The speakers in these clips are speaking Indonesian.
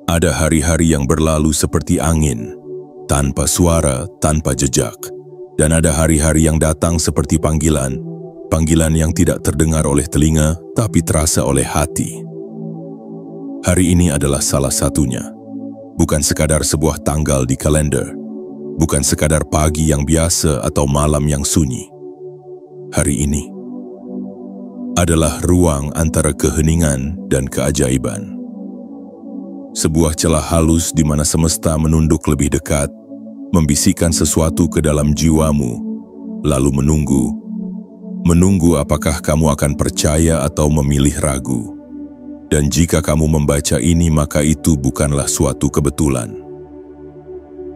Ada hari-hari yang berlalu seperti angin, tanpa suara, tanpa jejak. Dan ada hari-hari yang datang seperti panggilan, panggilan yang tidak terdengar oleh telinga, tapi terasa oleh hati. Hari ini adalah salah satunya. Bukan sekadar sebuah tanggal di kalender, bukan sekadar pagi yang biasa atau malam yang sunyi. Hari ini adalah ruang antara keheningan dan keajaiban. Sebuah celah halus di mana semesta menunduk lebih dekat, membisikkan sesuatu ke dalam jiwamu, lalu menunggu apakah kamu akan percaya atau memilih ragu. Dan jika kamu membaca ini, maka itu bukanlah suatu kebetulan.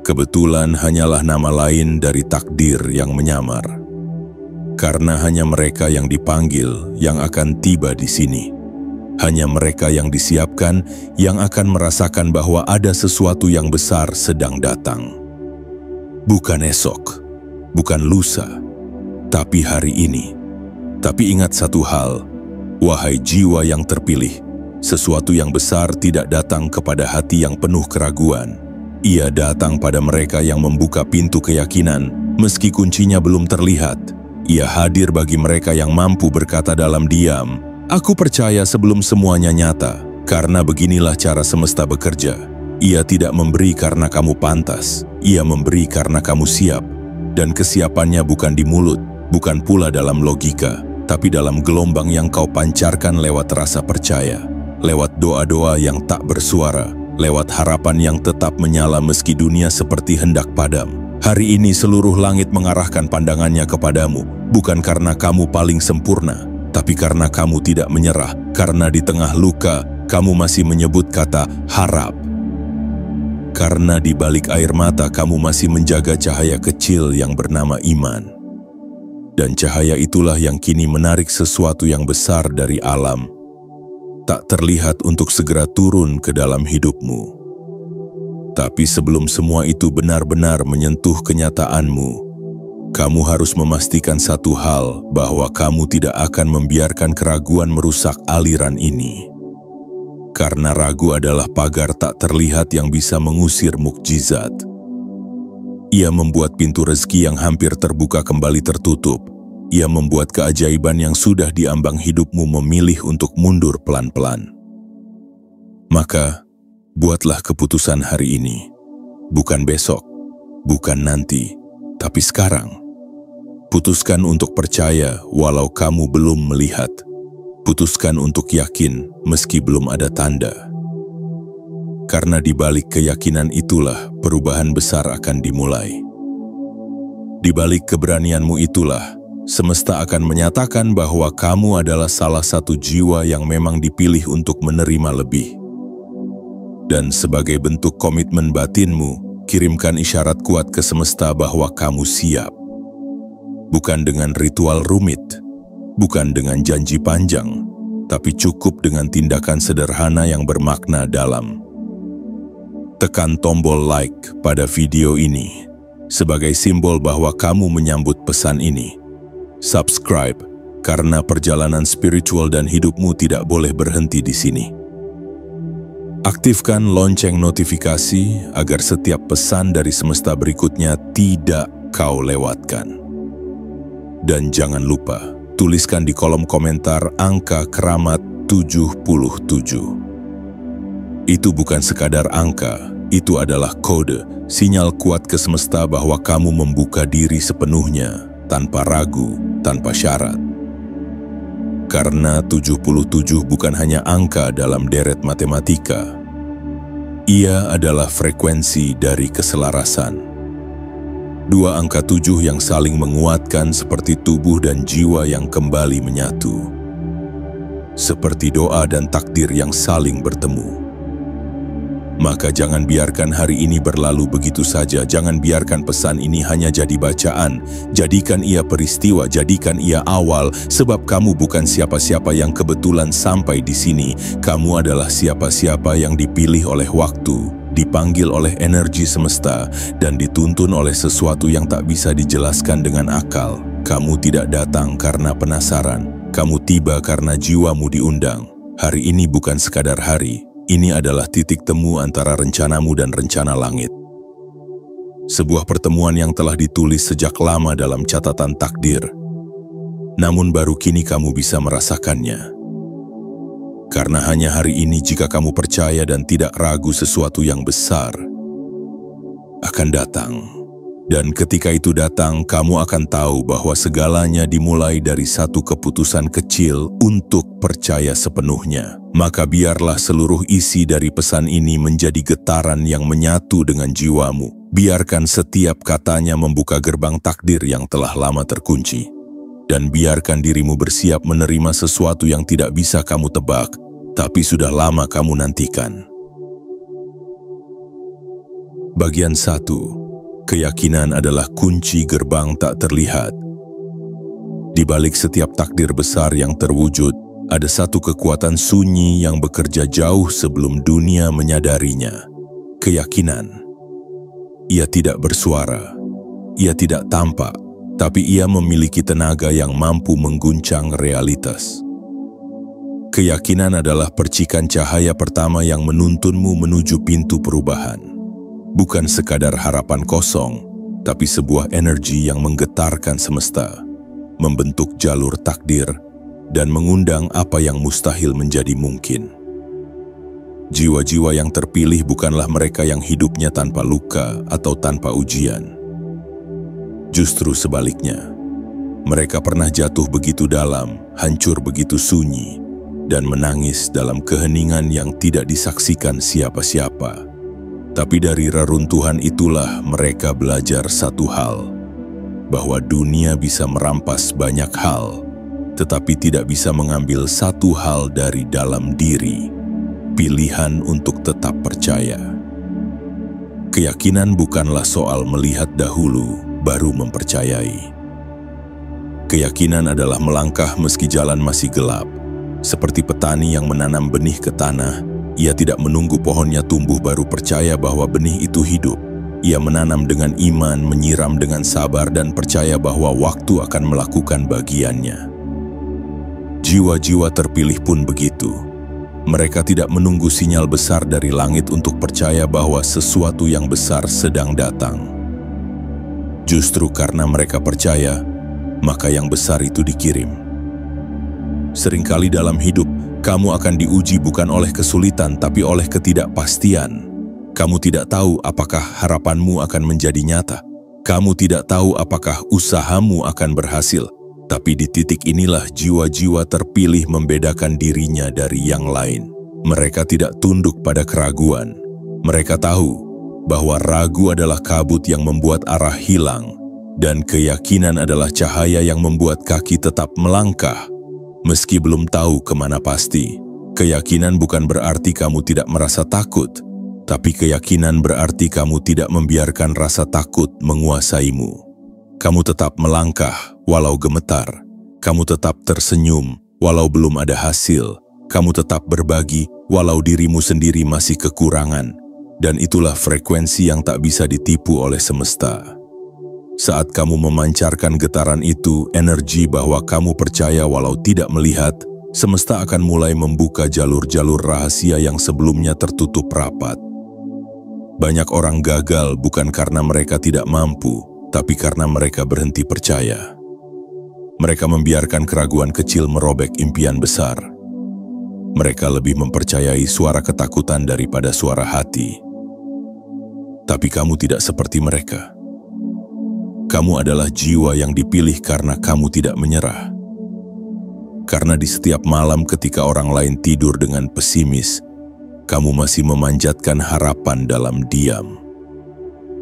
Kebetulan hanyalah nama lain dari takdir yang menyamar. Karena hanya mereka yang dipanggil yang akan tiba di sini. Hanya mereka yang disiapkan yang akan merasakan bahwa ada sesuatu yang besar sedang datang. Bukan esok, bukan lusa, tapi hari ini. Tapi ingat satu hal, wahai jiwa yang terpilih, sesuatu yang besar tidak datang kepada hati yang penuh keraguan. Ia datang pada mereka yang membuka pintu keyakinan, meski kuncinya belum terlihat. Ia hadir bagi mereka yang mampu berkata dalam diam, "Aku percaya sebelum semuanya nyata," karena beginilah cara semesta bekerja. Ia tidak memberi karena kamu pantas, ia memberi karena kamu siap. Dan kesiapannya bukan di mulut, bukan pula dalam logika, tapi dalam gelombang yang kau pancarkan lewat rasa percaya, lewat doa-doa yang tak bersuara, lewat harapan yang tetap menyala meski dunia seperti hendak padam. Hari ini seluruh langit mengarahkan pandangannya kepadamu, bukan karena kamu paling sempurna, tapi karena kamu tidak menyerah, karena di tengah luka, kamu masih menyebut kata harap. Karena di balik air mata, kamu masih menjaga cahaya kecil yang bernama iman. Dan cahaya itulah yang kini menarik sesuatu yang besar dari alam, tak terlihat untuk segera turun ke dalam hidupmu. Tapi sebelum semua itu benar-benar menyentuh kenyataanmu, kamu harus memastikan satu hal, bahwa kamu tidak akan membiarkan keraguan merusak aliran ini. Karena ragu adalah pagar tak terlihat yang bisa mengusir mukjizat. Ia membuat pintu rezeki yang hampir terbuka kembali tertutup. Ia membuat keajaiban yang sudah diambang hidupmu memilih untuk mundur pelan-pelan. Maka, buatlah keputusan hari ini. Bukan besok, bukan nanti, tapi sekarang. Putuskan untuk percaya walau kamu belum melihat. Putuskan untuk yakin meski belum ada tanda. Karena di balik keyakinan itulah perubahan besar akan dimulai. Di balik keberanianmu itulah, semesta akan menyatakan bahwa kamu adalah salah satu jiwa yang memang dipilih untuk menerima lebih. Dan sebagai bentuk komitmen batinmu, kirimkan isyarat kuat ke semesta bahwa kamu siap. Bukan dengan ritual rumit, bukan dengan janji panjang, tapi cukup dengan tindakan sederhana yang bermakna dalam. Tekan tombol like pada video ini sebagai simbol bahwa kamu menyambut pesan ini. Subscribe, karena perjalanan spiritual dan hidupmu tidak boleh berhenti di sini. Aktifkan lonceng notifikasi agar setiap pesan dari semesta berikutnya tidak kau lewatkan. Dan jangan lupa, tuliskan di kolom komentar angka keramat 77. Itu bukan sekadar angka, itu adalah kode, sinyal kuat ke semesta bahwa kamu membuka diri sepenuhnya, tanpa ragu, tanpa syarat. Karena 77 bukan hanya angka dalam deret matematika. Ia adalah frekuensi dari keselarasan. Dua angka 7 yang saling menguatkan seperti tubuh dan jiwa yang kembali menyatu. Seperti doa dan takdir yang saling bertemu. Maka jangan biarkan hari ini berlalu begitu saja. Jangan biarkan pesan ini hanya jadi bacaan. Jadikan ia peristiwa, jadikan ia awal. Sebab kamu bukan siapa-siapa yang kebetulan sampai di sini. Kamu adalah siapa-siapa yang dipilih oleh waktu, dipanggil oleh energi semesta, dan dituntun oleh sesuatu yang tak bisa dijelaskan dengan akal. Kamu tidak datang karena penasaran. Kamu tiba karena jiwamu diundang. Hari ini bukan sekadar hari. ini adalah titik temu antara rencanamu dan rencana langit. Sebuah pertemuan yang telah ditulis sejak lama dalam catatan takdir, namun baru kini kamu bisa merasakannya. Karena hanya hari ini jika kamu percaya dan tidak ragu sesuatu yang besar akan datang. Dan ketika itu datang, kamu akan tahu bahwa segalanya dimulai dari satu keputusan kecil untuk percaya sepenuhnya. Maka biarlah seluruh isi dari pesan ini menjadi getaran yang menyatu dengan jiwamu. Biarkan setiap katanya membuka gerbang takdir yang telah lama terkunci. Dan biarkan dirimu bersiap menerima sesuatu yang tidak bisa kamu tebak, tapi sudah lama kamu nantikan. Bagian 1. Keyakinan adalah kunci gerbang tak terlihat. Di balik setiap takdir besar yang terwujud, ada satu kekuatan sunyi yang bekerja jauh sebelum dunia menyadarinya. Keyakinan. Ia tidak bersuara, ia tidak tampak, tapi ia memiliki tenaga yang mampu mengguncang realitas. Keyakinan adalah percikan cahaya pertama yang menuntunmu menuju pintu perubahan. Bukan sekadar harapan kosong, tapi sebuah energi yang menggetarkan semesta, membentuk jalur takdir, dan mengundang apa yang mustahil menjadi mungkin. Jiwa-jiwa yang terpilih bukanlah mereka yang hidupnya tanpa luka atau tanpa ujian. Justru sebaliknya, mereka pernah jatuh begitu dalam, hancur begitu sunyi, dan menangis dalam keheningan yang tidak disaksikan siapa-siapa. Tapi dari reruntuhan itulah mereka belajar satu hal, bahwa dunia bisa merampas banyak hal, tetapi tidak bisa mengambil satu hal dari dalam diri, pilihan untuk tetap percaya. Keyakinan bukanlah soal melihat dahulu, baru mempercayai. Keyakinan adalah melangkah meski jalan masih gelap, seperti petani yang menanam benih ke tanah. Ia tidak menunggu pohonnya tumbuh baru percaya bahwa benih itu hidup. Ia menanam dengan iman, menyiram dengan sabar, dan percaya bahwa waktu akan melakukan bagiannya. Jiwa-jiwa terpilih pun begitu. Mereka tidak menunggu sinyal besar dari langit untuk percaya bahwa sesuatu yang besar sedang datang. Justru karena mereka percaya, maka yang besar itu dikirim. Seringkali dalam hidup, kamu akan diuji bukan oleh kesulitan, tapi oleh ketidakpastian. Kamu tidak tahu apakah harapanmu akan menjadi nyata. Kamu tidak tahu apakah usahamu akan berhasil. Tapi di titik inilah jiwa-jiwa terpilih membedakan dirinya dari yang lain. Mereka tidak tunduk pada keraguan. Mereka tahu bahwa ragu adalah kabut yang membuat arah hilang, dan keyakinan adalah cahaya yang membuat kaki tetap melangkah. Meski belum tahu kemana pasti, keyakinan bukan berarti kamu tidak merasa takut, tapi keyakinan berarti kamu tidak membiarkan rasa takut menguasaimu. Kamu tetap melangkah walau gemetar, kamu tetap tersenyum walau belum ada hasil, kamu tetap berbagi walau dirimu sendiri masih kekurangan, dan itulah frekuensi yang tak bisa ditipu oleh semesta. Saat kamu memancarkan getaran itu, energi bahwa kamu percaya walau tidak melihat, semesta akan mulai membuka jalur-jalur rahasia yang sebelumnya tertutup rapat. Banyak orang gagal bukan karena mereka tidak mampu, tapi karena mereka berhenti percaya. Mereka membiarkan keraguan kecil merobek impian besar. Mereka lebih mempercayai suara ketakutan daripada suara hati. Tapi kamu tidak seperti mereka. Kamu adalah jiwa yang dipilih karena kamu tidak menyerah. Karena di setiap malam ketika orang lain tidur dengan pesimis, kamu masih memanjatkan harapan dalam diam.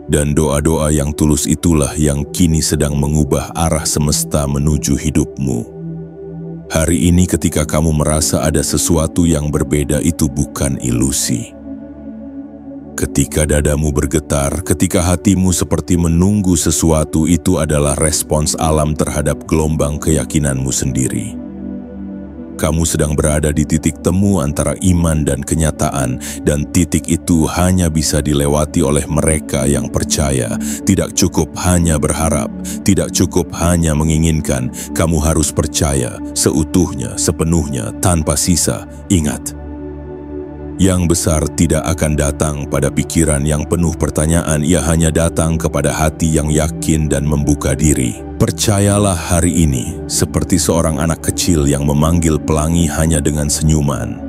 Dan doa-doa yang tulus itulah yang kini sedang mengubah arah semesta menuju hidupmu. Hari ini ketika kamu merasa ada sesuatu yang berbeda, itu bukan ilusi. Ketika dadamu bergetar, ketika hatimu seperti menunggu sesuatu, itu adalah respons alam terhadap gelombang keyakinanmu sendiri. Kamu sedang berada di titik temu antara iman dan kenyataan, dan titik itu hanya bisa dilewati oleh mereka yang percaya. Tidak cukup hanya berharap, tidak cukup hanya menginginkan, kamu harus percaya seutuhnya, sepenuhnya, tanpa sisa. Ingat, Yang besar tidak akan datang pada pikiran yang penuh pertanyaan, ia hanya datang kepada hati yang yakin dan membuka diri. Percayalah hari ini, seperti seorang anak kecil yang memanggil pelangi hanya dengan senyuman.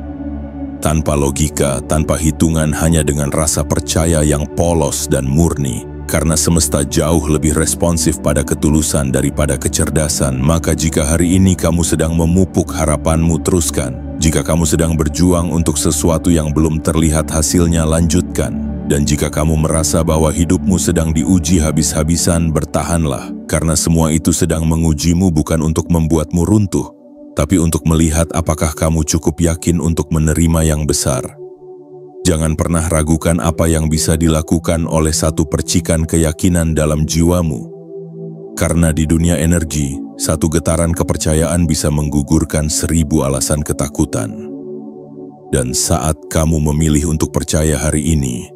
Tanpa logika, tanpa hitungan, hanya dengan rasa percaya yang polos dan murni. Karena semesta jauh lebih responsif pada ketulusan daripada kecerdasan, maka jika hari ini kamu sedang memupuk harapanmu, teruskan. Jika kamu sedang berjuang untuk sesuatu yang belum terlihat hasilnya, lanjutkan. Dan jika kamu merasa bahwa hidupmu sedang diuji habis-habisan, bertahanlah. Karena semua itu sedang mengujimu bukan untuk membuatmu runtuh, tapi untuk melihat apakah kamu cukup yakin untuk menerima yang besar. Jangan pernah ragukan apa yang bisa dilakukan oleh satu percikan keyakinan dalam jiwamu. Karena di dunia energi, satu getaran kepercayaan bisa menggugurkan 1000 alasan ketakutan. Dan saat kamu memilih untuk percaya hari ini,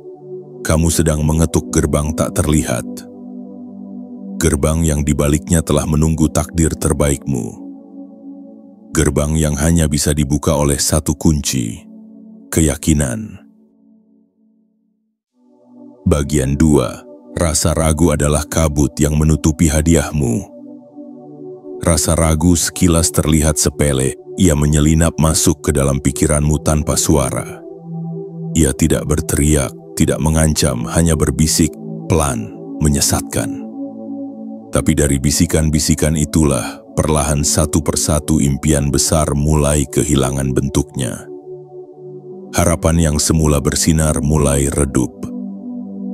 kamu sedang mengetuk gerbang tak terlihat. Gerbang yang dibaliknya telah menunggu takdir terbaikmu. Gerbang yang hanya bisa dibuka oleh satu kunci, keyakinan. Bagian 2. Rasa ragu adalah kabut yang menutupi hadiahmu. Rasa ragu sekilas terlihat sepele, ia menyelinap masuk ke dalam pikiranmu tanpa suara. Ia tidak berteriak, tidak mengancam, hanya berbisik, pelan, menyesatkan. Tapi dari bisikan-bisikan itulah, perlahan satu persatu impian besar mulai kehilangan bentuknya. Harapan yang semula bersinar mulai redup.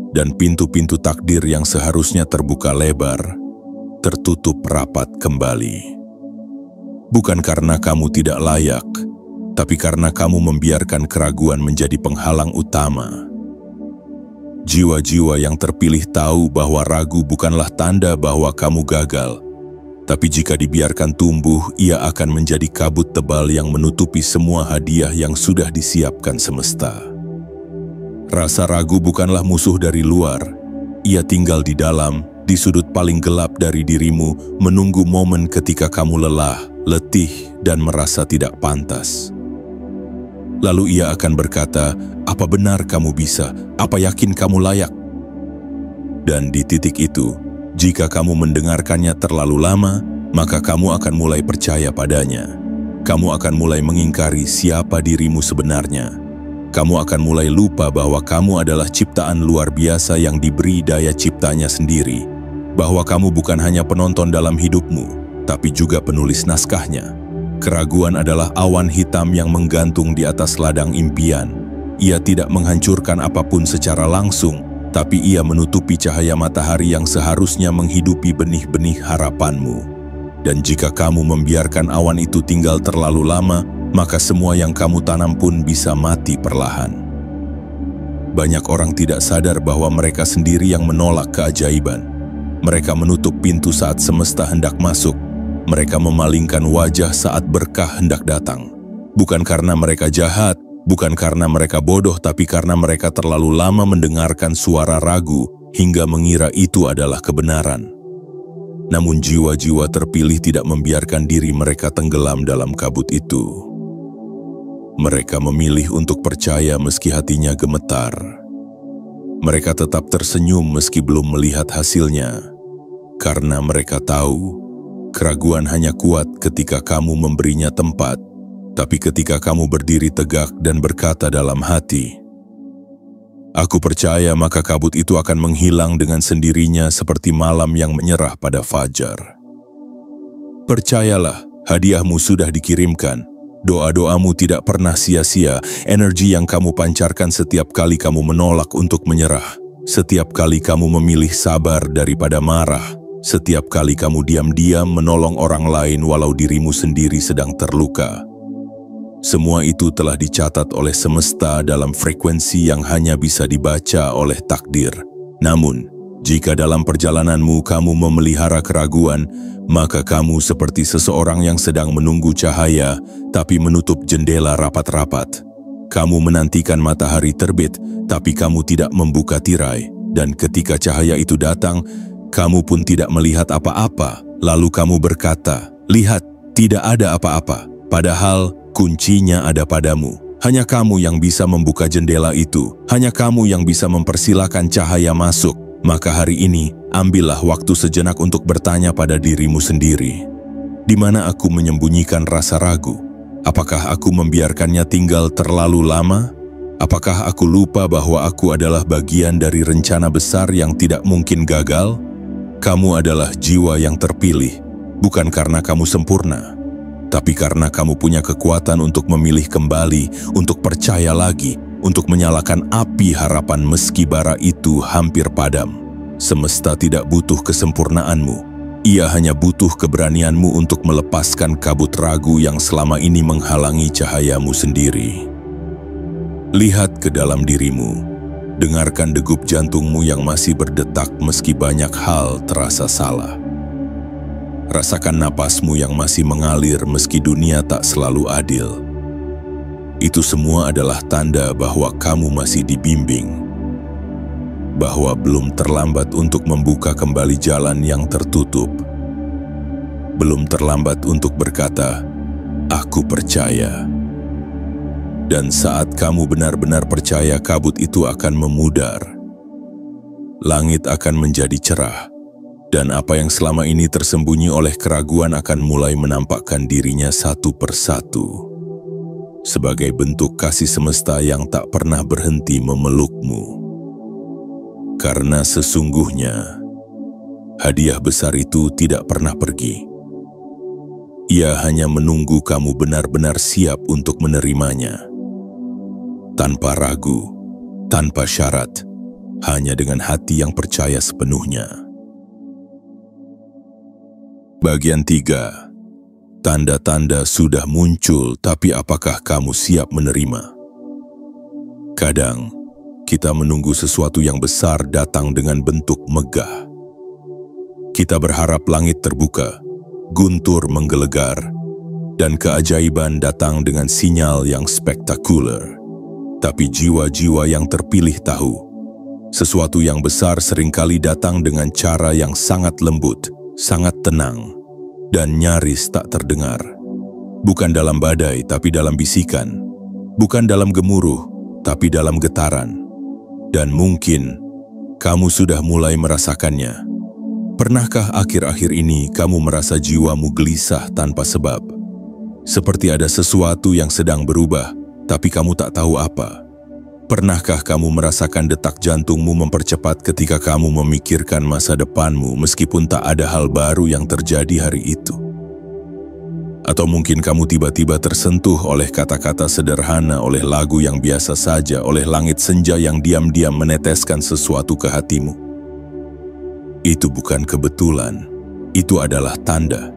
Dan pintu-pintu takdir yang seharusnya terbuka lebar, tertutup rapat kembali. Bukan karena kamu tidak layak, tapi karena kamu membiarkan keraguan menjadi penghalang utama. Jiwa-jiwa yang terpilih tahu bahwa ragu bukanlah tanda bahwa kamu gagal, tapi jika dibiarkan tumbuh, ia akan menjadi kabut tebal yang menutupi semua hadiah yang sudah disiapkan semesta. Rasa ragu bukanlah musuh dari luar. Ia tinggal di dalam, di sudut paling gelap dari dirimu, menunggu momen ketika kamu lelah, letih, dan merasa tidak pantas. Lalu ia akan berkata, "Apa benar kamu bisa? Apa yakin kamu layak?" Dan di titik itu, jika kamu mendengarkannya terlalu lama, maka kamu akan mulai percaya padanya. Kamu akan mulai mengingkari siapa dirimu sebenarnya. Kamu akan mulai lupa bahwa kamu adalah ciptaan luar biasa yang diberi daya ciptanya sendiri. Bahwa kamu bukan hanya penonton dalam hidupmu, tapi juga penulis naskahnya. Keraguan adalah awan hitam yang menggantung di atas ladang impian. Ia tidak menghancurkan apapun secara langsung, tapi ia menutupi cahaya matahari yang seharusnya menghidupi benih-benih harapanmu. Dan jika kamu membiarkan awan itu tinggal terlalu lama, maka semua yang kamu tanam pun bisa mati perlahan. Banyak orang tidak sadar bahwa mereka sendiri yang menolak keajaiban. Mereka menutup pintu saat semesta hendak masuk. Mereka memalingkan wajah saat berkah hendak datang. Bukan karena mereka jahat, bukan karena mereka bodoh, tapi karena mereka terlalu lama mendengarkan suara ragu hingga mengira itu adalah kebenaran. Namun jiwa-jiwa terpilih tidak membiarkan diri mereka tenggelam dalam kabut itu. Mereka memilih untuk percaya meski hatinya gemetar. Mereka tetap tersenyum meski belum melihat hasilnya. Karena mereka tahu, keraguan hanya kuat ketika kamu memberinya tempat. Tapi ketika kamu berdiri tegak dan berkata dalam hati, "Aku percaya," maka kabut itu akan menghilang dengan sendirinya seperti malam yang menyerah pada fajar. Percayalah, hadiahmu sudah dikirimkan. Doa-doamu tidak pernah sia-sia. Energi yang kamu pancarkan setiap kali kamu menolak untuk menyerah. Setiap kali kamu memilih sabar daripada marah. Setiap kali kamu diam-diam menolong orang lain walau dirimu sendiri sedang terluka. Semua itu telah dicatat oleh semesta dalam frekuensi yang hanya bisa dibaca oleh takdir. Namun, jika dalam perjalananmu kamu memelihara keraguan, maka kamu seperti seseorang yang sedang menunggu cahaya, tapi menutup jendela rapat-rapat. Kamu menantikan matahari terbit, tapi kamu tidak membuka tirai. Dan ketika cahaya itu datang, kamu pun tidak melihat apa-apa. Lalu kamu berkata, "Lihat, tidak ada apa-apa." Padahal kuncinya ada padamu. Hanya kamu yang bisa membuka jendela itu. Hanya kamu yang bisa mempersilahkan cahaya masuk. Maka hari ini, ambillah waktu sejenak untuk bertanya pada dirimu sendiri. Di mana aku menyembunyikan rasa ragu? Apakah aku membiarkannya tinggal terlalu lama? Apakah aku lupa bahwa aku adalah bagian dari rencana besar yang tidak mungkin gagal? Kamu adalah jiwa yang terpilih, bukan karena kamu sempurna, tapi karena kamu punya kekuatan untuk memilih kembali, untuk percaya lagi, untuk menyalakan api harapan meski bara itu hampir padam. Semesta tidak butuh kesempurnaanmu. Ia hanya butuh keberanianmu untuk melepaskan kabut ragu yang selama ini menghalangi cahayamu sendiri. Lihat ke dalam dirimu. Dengarkan degup jantungmu yang masih berdetak meski banyak hal terasa salah. Rasakan napasmu yang masih mengalir meski dunia tak selalu adil. Itu semua adalah tanda bahwa kamu masih dibimbing. Bahwa belum terlambat untuk membuka kembali jalan yang tertutup. Belum terlambat untuk berkata, "Aku percaya." Dan saat kamu benar-benar percaya, kabut itu akan memudar. Langit akan menjadi cerah, dan apa yang selama ini tersembunyi oleh keraguan akan mulai menampakkan dirinya satu persatu. Sebagai bentuk kasih semesta yang tak pernah berhenti memelukmu. Karena sesungguhnya, hadiah besar itu tidak pernah pergi. Ia hanya menunggu kamu benar-benar siap untuk menerimanya. Tanpa ragu, tanpa syarat, hanya dengan hati yang percaya sepenuhnya. Bagian 3. Tanda-tanda sudah muncul, tapi apakah kamu siap menerima? Kadang, kita menunggu sesuatu yang besar datang dengan bentuk megah. Kita berharap langit terbuka, guntur menggelegar, dan keajaiban datang dengan sinyal yang spektakuler. Tapi jiwa-jiwa yang terpilih tahu, sesuatu yang besar seringkali datang dengan cara yang sangat lembut, sangat tenang, dan nyaris tak terdengar. Bukan dalam badai, tapi dalam bisikan. Bukan dalam gemuruh, tapi dalam getaran. Dan mungkin kamu sudah mulai merasakannya. Pernahkah akhir-akhir ini kamu merasa jiwamu gelisah tanpa sebab? Seperti ada sesuatu yang sedang berubah, tapi kamu tak tahu apa. Pernahkah kamu merasakan detak jantungmu mempercepat ketika kamu memikirkan masa depanmu meskipun tak ada hal baru yang terjadi hari itu? Atau mungkin kamu tiba-tiba tersentuh oleh kata-kata sederhana, oleh lagu yang biasa saja, oleh langit senja yang diam-diam meneteskan sesuatu ke hatimu. Itu bukan kebetulan, itu adalah tanda.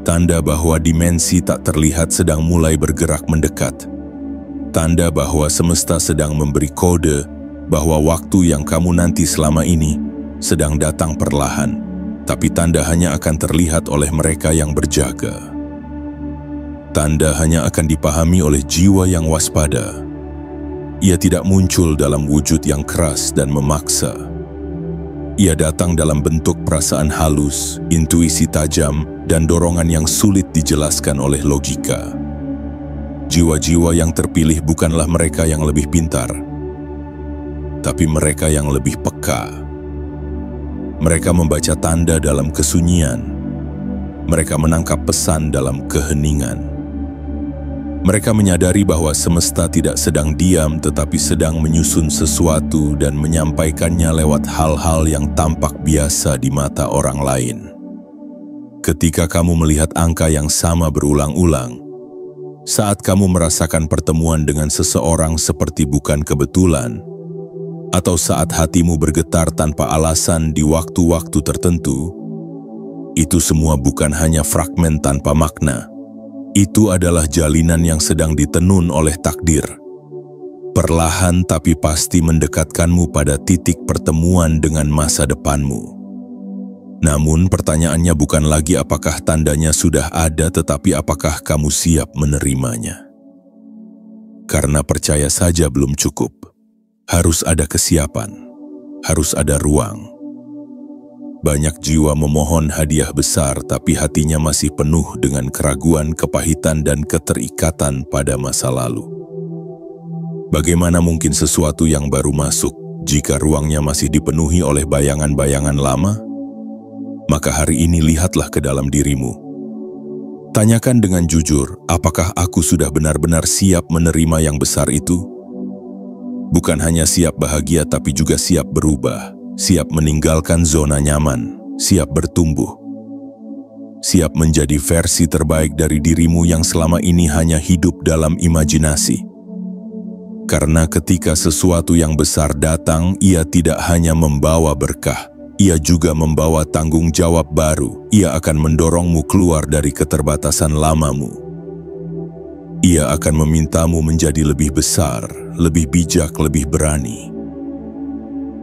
Tanda bahwa dimensi tak terlihat sedang mulai bergerak mendekat. Tanda bahwa semesta sedang memberi kode bahwa waktu yang kamu nanti selama ini sedang datang perlahan, tapi tanda hanya akan terlihat oleh mereka yang berjaga. Tanda hanya akan dipahami oleh jiwa yang waspada. Ia tidak muncul dalam wujud yang keras dan memaksa. Ia datang dalam bentuk perasaan halus, intuisi tajam, dan dorongan yang sulit dijelaskan oleh logika. Jiwa-jiwa yang terpilih bukanlah mereka yang lebih pintar, tapi mereka yang lebih peka. Mereka membaca tanda dalam kesunyian. Mereka menangkap pesan dalam keheningan. Mereka menyadari bahwa semesta tidak sedang diam tetapi sedang menyusun sesuatu dan menyampaikannya lewat hal-hal yang tampak biasa di mata orang lain. Ketika kamu melihat angka yang sama berulang-ulang, saat kamu merasakan pertemuan dengan seseorang seperti bukan kebetulan, atau saat hatimu bergetar tanpa alasan di waktu-waktu tertentu, itu semua bukan hanya fragmen tanpa makna. Itu adalah jalinan yang sedang ditenun oleh takdir. Perlahan tapi pasti mendekatkanmu pada titik pertemuan dengan masa depanmu. Namun pertanyaannya bukan lagi apakah tandanya sudah ada, tetapi apakah kamu siap menerimanya. Karena percaya saja belum cukup. Harus ada kesiapan, harus ada ruang. Banyak jiwa memohon hadiah besar, tapi hatinya masih penuh dengan keraguan, kepahitan, dan keterikatan pada masa lalu. Bagaimana mungkin sesuatu yang baru masuk jika ruangnya masih dipenuhi oleh bayangan-bayangan lama? Maka hari ini lihatlah ke dalam dirimu. Tanyakan dengan jujur, apakah aku sudah benar-benar siap menerima yang besar itu? Bukan hanya siap bahagia, tapi juga siap berubah, siap meninggalkan zona nyaman, siap bertumbuh, siap menjadi versi terbaik dari dirimu yang selama ini hanya hidup dalam imajinasi. Karena ketika sesuatu yang besar datang, ia tidak hanya membawa berkah, ia juga membawa tanggung jawab baru. Ia akan mendorongmu keluar dari keterbatasan lamamu. Ia akan memintamu menjadi lebih besar, lebih bijak, lebih berani.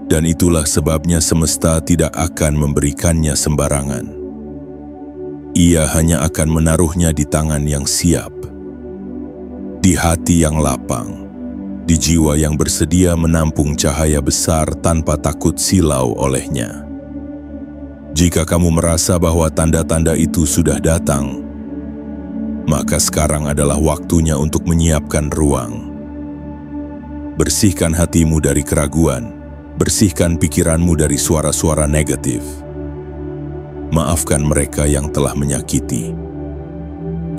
Dan itulah sebabnya semesta tidak akan memberikannya sembarangan. Ia hanya akan menaruhnya di tangan yang siap, di hati yang lapang, di jiwa yang bersedia menampung cahaya besar tanpa takut silau olehnya. Jika kamu merasa bahwa tanda-tanda itu sudah datang, maka sekarang adalah waktunya untuk menyiapkan ruang. Bersihkan hatimu dari keraguan, bersihkan pikiranmu dari suara-suara negatif. Maafkan mereka yang telah menyakiti.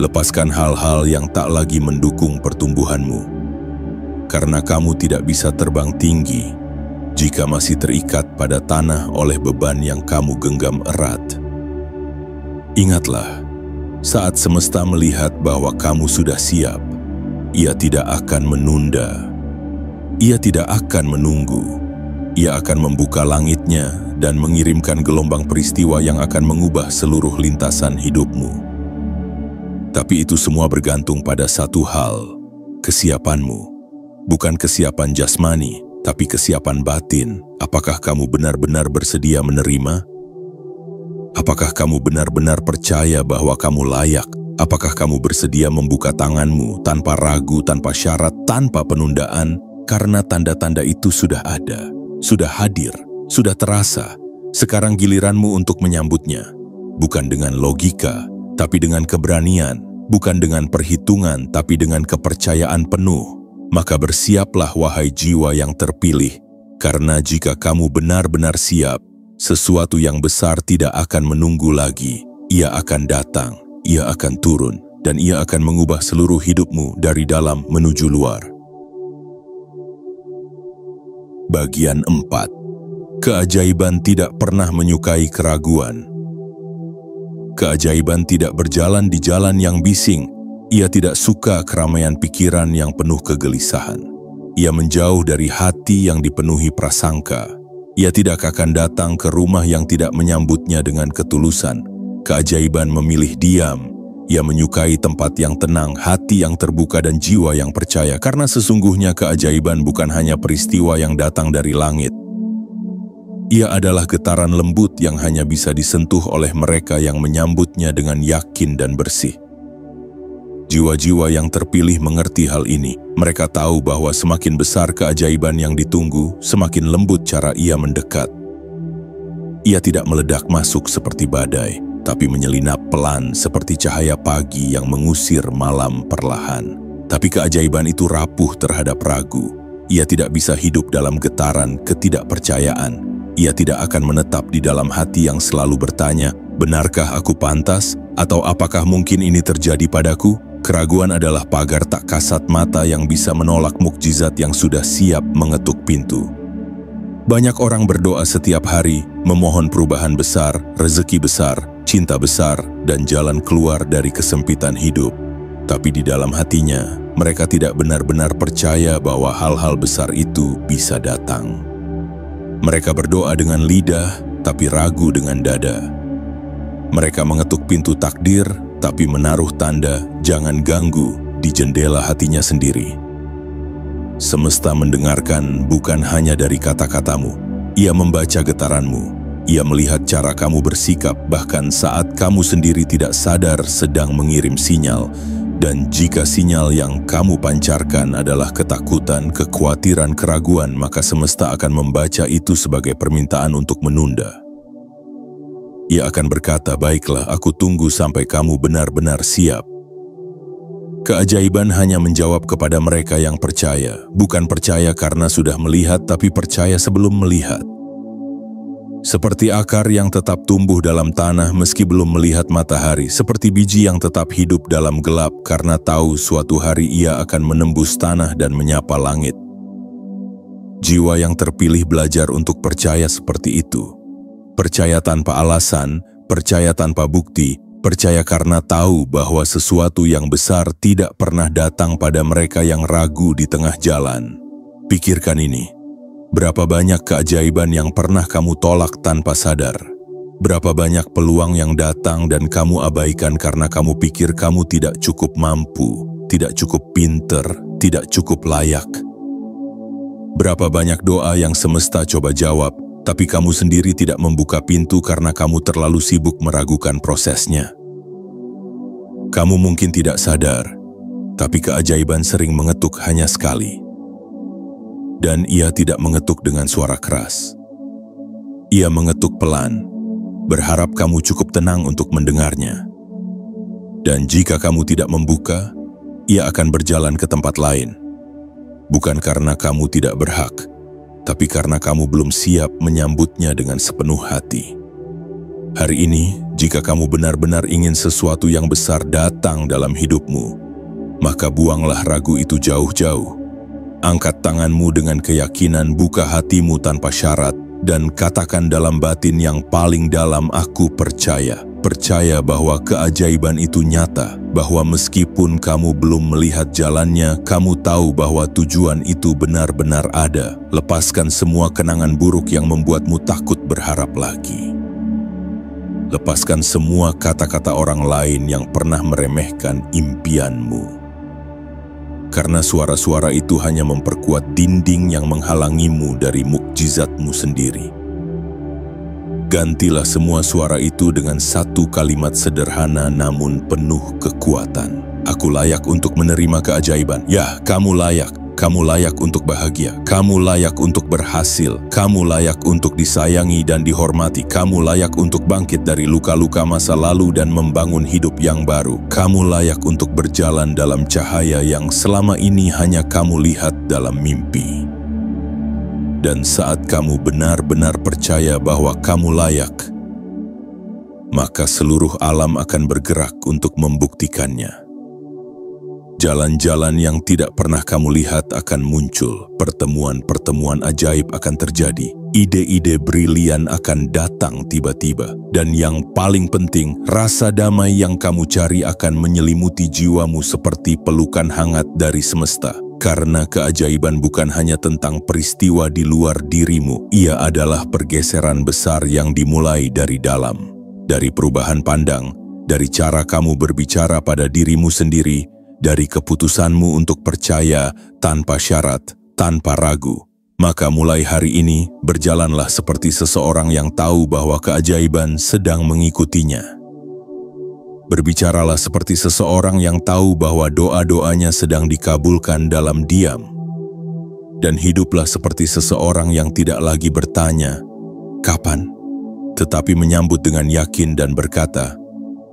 Lepaskan hal-hal yang tak lagi mendukung pertumbuhanmu. Karena kamu tidak bisa terbang tinggi jika masih terikat pada tanah oleh beban yang kamu genggam erat. Ingatlah, saat semesta melihat bahwa kamu sudah siap, ia tidak akan menunda. Ia tidak akan menunggu. Ia akan membuka langitnya dan mengirimkan gelombang peristiwa yang akan mengubah seluruh lintasan hidupmu. Tapi itu semua bergantung pada satu hal, kesiapanmu. Bukan kesiapan jasmani, tapi kesiapan batin. Apakah kamu benar-benar bersedia menerima? Apakah kamu benar-benar percaya bahwa kamu layak? Apakah kamu bersedia membuka tanganmu tanpa ragu, tanpa syarat, tanpa penundaan? Karena tanda-tanda itu sudah ada, sudah hadir, sudah terasa. Sekarang giliranmu untuk menyambutnya. Bukan dengan logika, tapi dengan keberanian. Bukan dengan perhitungan, tapi dengan kepercayaan penuh. Maka bersiaplah wahai jiwa yang terpilih, karena jika kamu benar-benar siap, sesuatu yang besar tidak akan menunggu lagi. Ia akan datang, ia akan turun, dan ia akan mengubah seluruh hidupmu dari dalam menuju luar. Bagian 4. Keajaiban tidak pernah menyukai keraguan. Keajaiban tidak berjalan di jalan yang bising. Ia tidak suka keramaian pikiran yang penuh kegelisahan. Ia menjauh dari hati yang dipenuhi prasangka. Ia tidak akan datang ke rumah yang tidak menyambutnya dengan ketulusan. Keajaiban memilih diam. Ia menyukai tempat yang tenang, hati yang terbuka, dan jiwa yang percaya. Karena sesungguhnya keajaiban bukan hanya peristiwa yang datang dari langit. Ia adalah getaran lembut yang hanya bisa disentuh oleh mereka yang menyambutnya dengan yakin dan bersih. Jiwa-jiwa yang terpilih mengerti hal ini. Mereka tahu bahwa semakin besar keajaiban yang ditunggu, semakin lembut cara ia mendekat. Ia tidak meledak masuk seperti badai, tapi menyelinap pelan seperti cahaya pagi yang mengusir malam perlahan. Tapi keajaiban itu rapuh terhadap ragu. Ia tidak bisa hidup dalam getaran ketidakpercayaan. Ia tidak akan menetap di dalam hati yang selalu bertanya, benarkah aku pantas? Atau apakah mungkin ini terjadi padaku? Keraguan adalah pagar tak kasat mata yang bisa menolak mukjizat yang sudah siap mengetuk pintu. Banyak orang berdoa setiap hari, memohon perubahan besar, rezeki besar, cinta besar, dan jalan keluar dari kesempitan hidup. Tapi di dalam hatinya, mereka tidak benar-benar percaya bahwa hal-hal besar itu bisa datang. Mereka berdoa dengan lidah, tapi ragu dengan dada. Mereka mengetuk pintu takdir, tapi menaruh tanda "jangan ganggu" di jendela hatinya sendiri. Semesta mendengarkan bukan hanya dari kata-katamu. Ia membaca getaranmu. Ia melihat cara kamu bersikap, bahkan saat kamu sendiri tidak sadar sedang mengirim sinyal. Dan jika sinyal yang kamu pancarkan adalah ketakutan, kekhawatiran, keraguan, maka semesta akan membaca itu sebagai permintaan untuk menunda. Ia akan berkata, baiklah, aku tunggu sampai kamu benar-benar siap. Keajaiban hanya menjawab kepada mereka yang percaya, bukan percaya karena sudah melihat, tapi percaya sebelum melihat. Seperti akar yang tetap tumbuh dalam tanah meski belum melihat matahari, seperti biji yang tetap hidup dalam gelap karena tahu suatu hari ia akan menembus tanah dan menyapa langit. Jiwa yang terpilih belajar untuk percaya seperti itu. Percaya tanpa alasan, percaya tanpa bukti, percaya karena tahu bahwa sesuatu yang besar tidak pernah datang pada mereka yang ragu di tengah jalan. Pikirkan ini, berapa banyak keajaiban yang pernah kamu tolak tanpa sadar? Berapa banyak peluang yang datang dan kamu abaikan karena kamu pikir kamu tidak cukup mampu, tidak cukup pinter, tidak cukup layak? Berapa banyak doa yang semesta coba jawab, tapi kamu sendiri tidak membuka pintu karena kamu terlalu sibuk meragukan prosesnya. Kamu mungkin tidak sadar, tapi keajaiban sering mengetuk hanya sekali. Dan ia tidak mengetuk dengan suara keras. Ia mengetuk pelan, berharap kamu cukup tenang untuk mendengarnya. Dan jika kamu tidak membuka, ia akan berjalan ke tempat lain. Bukan karena kamu tidak berhak, tapi karena kamu belum siap menyambutnya dengan sepenuh hati. Hari ini, jika kamu benar-benar ingin sesuatu yang besar datang dalam hidupmu, maka buanglah ragu itu jauh-jauh. Angkat tanganmu dengan keyakinan, buka hatimu tanpa syarat, dan katakan dalam batin yang paling dalam, aku percaya. Percaya bahwa keajaiban itu nyata, bahwa meskipun kamu belum melihat jalannya, kamu tahu bahwa tujuan itu benar-benar ada. Lepaskan semua kenangan buruk yang membuatmu takut berharap lagi. Lepaskan semua kata-kata orang lain yang pernah meremehkan impianmu. Karena suara-suara itu hanya memperkuat dinding yang menghalangimu dari mukjizatmu sendiri. Gantilah semua suara itu dengan satu kalimat sederhana namun penuh kekuatan. Aku layak untuk menerima keajaiban. Ya, kamu layak. Kamu layak untuk bahagia. Kamu layak untuk berhasil. Kamu layak untuk disayangi dan dihormati. Kamu layak untuk bangkit dari luka-luka masa lalu dan membangun hidup yang baru. Kamu layak untuk berjalan dalam cahaya yang selama ini hanya kamu lihat dalam mimpi. Dan saat kamu benar-benar percaya bahwa kamu layak, maka seluruh alam akan bergerak untuk membuktikannya. Jalan-jalan yang tidak pernah kamu lihat akan muncul, pertemuan-pertemuan ajaib akan terjadi, ide-ide brilian akan datang tiba-tiba, dan yang paling penting, rasa damai yang kamu cari akan menyelimuti jiwamu seperti pelukan hangat dari semesta. Karena keajaiban bukan hanya tentang peristiwa di luar dirimu, ia adalah pergeseran besar yang dimulai dari dalam. Dari perubahan pandang, dari cara kamu berbicara pada dirimu sendiri, dari keputusanmu untuk percaya tanpa syarat, tanpa ragu. Maka mulai hari ini, berjalanlah seperti seseorang yang tahu bahwa keajaiban sedang mengikutinya. Berbicaralah seperti seseorang yang tahu bahwa doa-doanya sedang dikabulkan dalam diam. Dan hiduplah seperti seseorang yang tidak lagi bertanya, kapan? Tetapi menyambut dengan yakin dan berkata,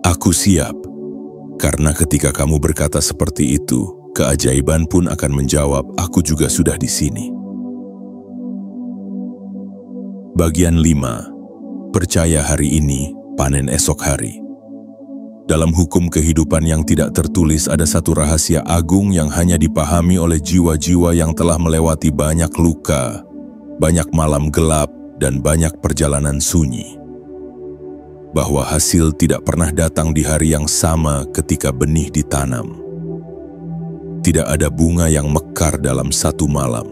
aku siap. Karena ketika kamu berkata seperti itu, keajaiban pun akan menjawab, aku juga sudah di sini. Bagian 5. Percaya hari ini, panen esok hari. Dalam hukum kehidupan yang tidak tertulis ada satu rahasia agung yang hanya dipahami oleh jiwa-jiwa yang telah melewati banyak luka, banyak malam gelap, dan banyak perjalanan sunyi. Bahwa hasil tidak pernah datang di hari yang sama ketika benih ditanam. Tidak ada bunga yang mekar dalam satu malam.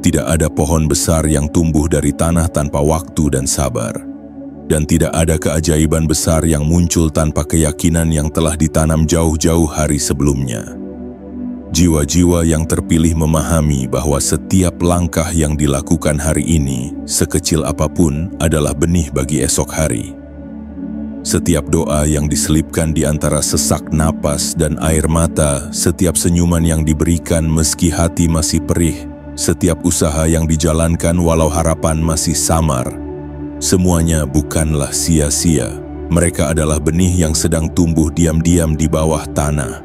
Tidak ada pohon besar yang tumbuh dari tanah tanpa waktu dan sabar. Dan tidak ada keajaiban besar yang muncul tanpa keyakinan yang telah ditanam jauh-jauh hari sebelumnya. Jiwa-jiwa yang terpilih memahami bahwa setiap langkah yang dilakukan hari ini, sekecil apapun, adalah benih bagi esok hari. Setiap doa yang diselipkan di antara sesak napas dan air mata, setiap senyuman yang diberikan meski hati masih perih, setiap usaha yang dijalankan walau harapan masih samar, semuanya bukanlah sia-sia. Mereka adalah benih yang sedang tumbuh diam-diam di bawah tanah.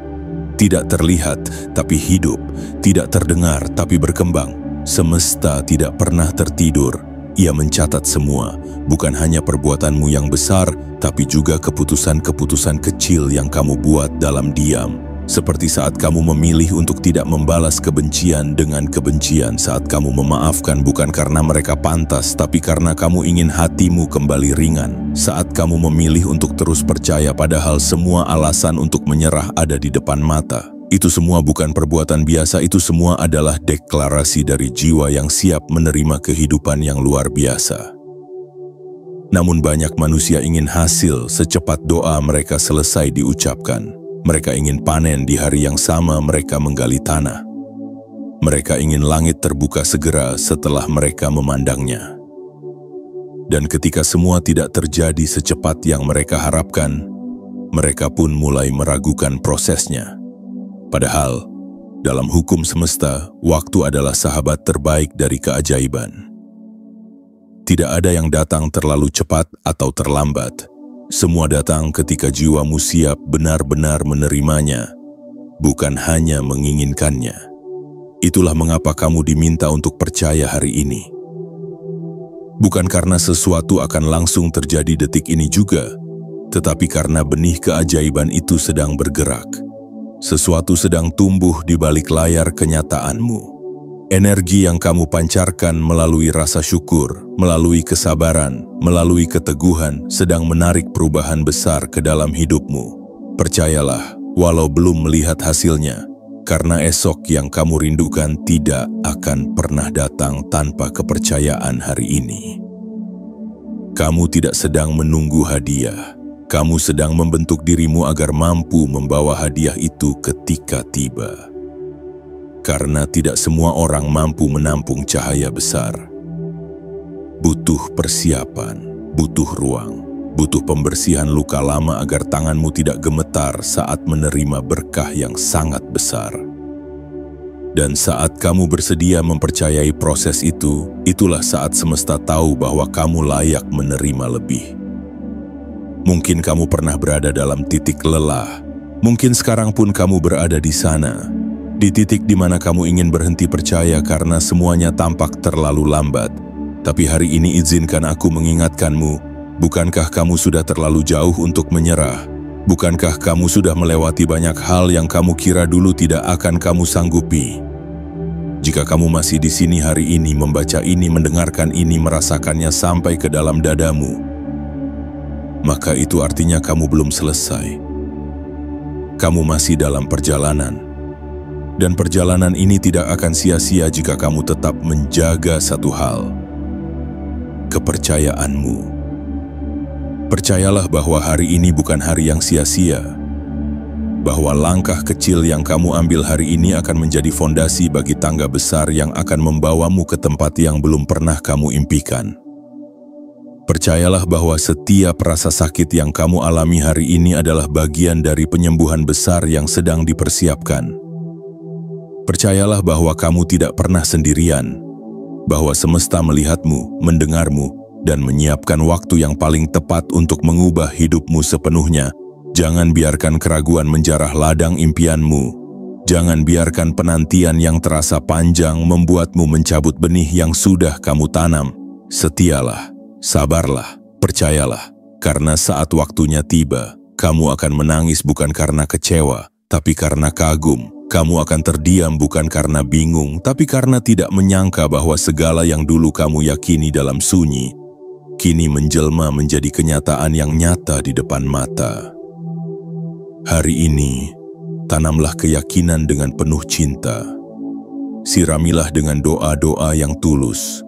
Tidak terlihat tapi hidup, tidak terdengar tapi berkembang. Semesta tidak pernah tertidur. Ia mencatat semua, bukan hanya perbuatanmu yang besar, tapi juga keputusan-keputusan kecil yang kamu buat dalam diam. Seperti saat kamu memilih untuk tidak membalas kebencian dengan kebencian, saat kamu memaafkan bukan karena mereka pantas, tapi karena kamu ingin hatimu kembali ringan. Saat kamu memilih untuk terus percaya padahal semua alasan untuk menyerah ada di depan mata. Itu semua bukan perbuatan biasa, itu semua adalah deklarasi dari jiwa yang siap menerima kehidupan yang luar biasa. Namun banyak manusia ingin hasil secepat doa mereka selesai diucapkan. Mereka ingin panen di hari yang sama mereka menggali tanah. Mereka ingin langit terbuka segera setelah mereka memandangnya. Dan ketika semua tidak terjadi secepat yang mereka harapkan, mereka pun mulai meragukan prosesnya. Padahal, dalam hukum semesta, waktu adalah sahabat terbaik dari keajaiban. Tidak ada yang datang terlalu cepat atau terlambat. Semua datang ketika jiwamu siap benar-benar menerimanya, bukan hanya menginginkannya. Itulah mengapa kamu diminta untuk percaya hari ini. Bukan karena sesuatu akan langsung terjadi detik ini juga, tetapi karena benih keajaiban itu sedang bergerak. Sesuatu sedang tumbuh di balik layar kenyataanmu. Energi yang kamu pancarkan melalui rasa syukur, melalui kesabaran, melalui keteguhan, sedang menarik perubahan besar ke dalam hidupmu. Percayalah, walau belum melihat hasilnya, karena esok yang kamu rindukan tidak akan pernah datang tanpa kepercayaan hari ini. Kamu tidak sedang menunggu hadiah, kamu sedang membentuk dirimu agar mampu membawa hadiah itu ketika tiba. Karena tidak semua orang mampu menampung cahaya besar. Butuh persiapan, butuh ruang, butuh pembersihan luka lama agar tanganmu tidak gemetar saat menerima berkah yang sangat besar. Dan saat kamu bersedia mempercayai proses itu, itulah saat semesta tahu bahwa kamu layak menerima lebih. Mungkin kamu pernah berada dalam titik lelah, mungkin sekarang pun kamu berada di sana. Di titik di mana kamu ingin berhenti percaya karena semuanya tampak terlalu lambat. Tapi hari ini izinkan aku mengingatkanmu, bukankah kamu sudah terlalu jauh untuk menyerah? Bukankah kamu sudah melewati banyak hal yang kamu kira dulu tidak akan kamu sanggupi? Jika kamu masih di sini hari ini, membaca ini, mendengarkan ini, merasakannya sampai ke dalam dadamu, maka itu artinya kamu belum selesai. Kamu masih dalam perjalanan. Dan perjalanan ini tidak akan sia-sia jika kamu tetap menjaga satu hal, kepercayaanmu. Percayalah bahwa hari ini bukan hari yang sia-sia, bahwa langkah kecil yang kamu ambil hari ini akan menjadi fondasi bagi tangga besar yang akan membawamu ke tempat yang belum pernah kamu impikan. Percayalah bahwa setiap rasa sakit yang kamu alami hari ini adalah bagian dari penyembuhan besar yang sedang dipersiapkan. Percayalah bahwa kamu tidak pernah sendirian, bahwa semesta melihatmu, mendengarmu, dan menyiapkan waktu yang paling tepat untuk mengubah hidupmu sepenuhnya. Jangan biarkan keraguan menjarah ladang impianmu. Jangan biarkan penantian yang terasa panjang membuatmu mencabut benih yang sudah kamu tanam. Setialah, sabarlah, percayalah, karena saat waktunya tiba, kamu akan menangis bukan karena kecewa, tapi karena kagum. Kamu akan terdiam bukan karena bingung, tapi karena tidak menyangka bahwa segala yang dulu kamu yakini dalam sunyi, kini menjelma menjadi kenyataan yang nyata di depan mata. Hari ini, tanamlah keyakinan dengan penuh cinta. Siramilah dengan doa-doa yang tulus.